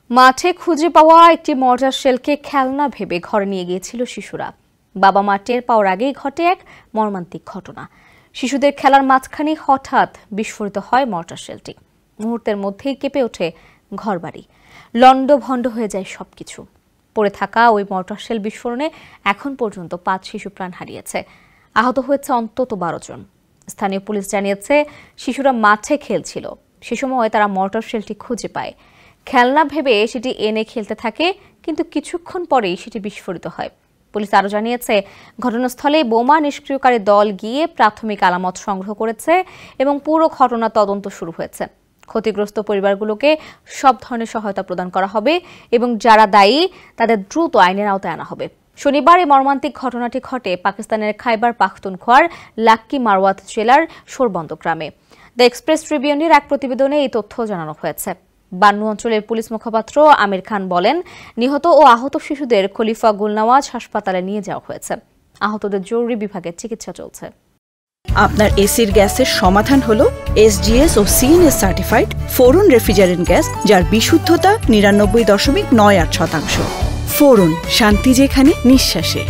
মাঠে খুঁজে পাওয়া একটি মর্টার শেলকে খেলনা ভেবে ঘরে নিয়ে গিয়েছিল শিশুরা। বাবা মা টের পাওয়ার আগেই ঘটে এক মর্মান্তিক ঘটনা। শিশুদের খেলার মাঝখানে হঠাৎ বিস্ফোরিত হয় মর্টার শেলটি। মুহূর্তের মধ্যেই কেঁপে ওঠে ঘরবাড়ি, লণ্ডভণ্ড হয়ে যায় সবকিছু। পড়ে থাকা ওই মর্টার শেল বিস্ফোরণে এখন পর্যন্ত 5 শিশু প্রাণ হারিয়েছে, আহত হয়েছে অন্তত 12 জন। স্থানীয় পুলিশ জানিয়েছে, শিশুরা মাঠে খেলছিল, সে সময় তারা মর্টার শেলটি খুঁজে পায়। খেলনা ভেবে সেটি এনে খেলতে থাকে, কিন্তু কিছুক্ষণ পরেই সেটি বিস্ফোরিত হয়। পুলিশ আরও জানিয়েছে, ঘটনাস্থলে বোমা নিষ্ক্রিয়কারী দল গিয়ে প্রাথমিক আলামত সংগ্রহ করেছে এবং পুরো ঘটনা তদন্ত শুরু হয়েছে। ক্ষতিগ্রস্ত পরিবারগুলোকে সব ধরনের সহায়তা প্রদান করা হবে এবং যারা দায়ী তাদের দ্রুত আইনের আওতায় আনা হবে। শনিবার এই মর্মান্তিক ঘটনাটি ঘটে পাকিস্তানের খাইবার পাখতুনখোয়ার লাক্কি মারওয়াত জেলার শোরবন্দ গ্রামে। দ্য এক্সপ্রেস ট্রিবিউনের এক প্রতিবেদনে এই তথ্য জানানো হয়েছে। বান্নু অঞ্চলের পুলিশ মুখপাত্র আমির খান বলেন, নিহত ও আহত শিশুদের খলিফা গুলনওয়াজ হাসপাতালে নিয়ে যাওয়া হয়েছে। আহতদের জরুরি বিভাগে চিকিৎসা চলছে। আপনার এসির গ্যাসের সমাধান হলো SGS ও CNS সার্টিফাইড ফোরন রেফ্রিজারেন্ট গ্যাস, যার বিশুদ্ধতা 99.98%। ফোরন, শান্তি যেখানে, নিঃশ্বাসে।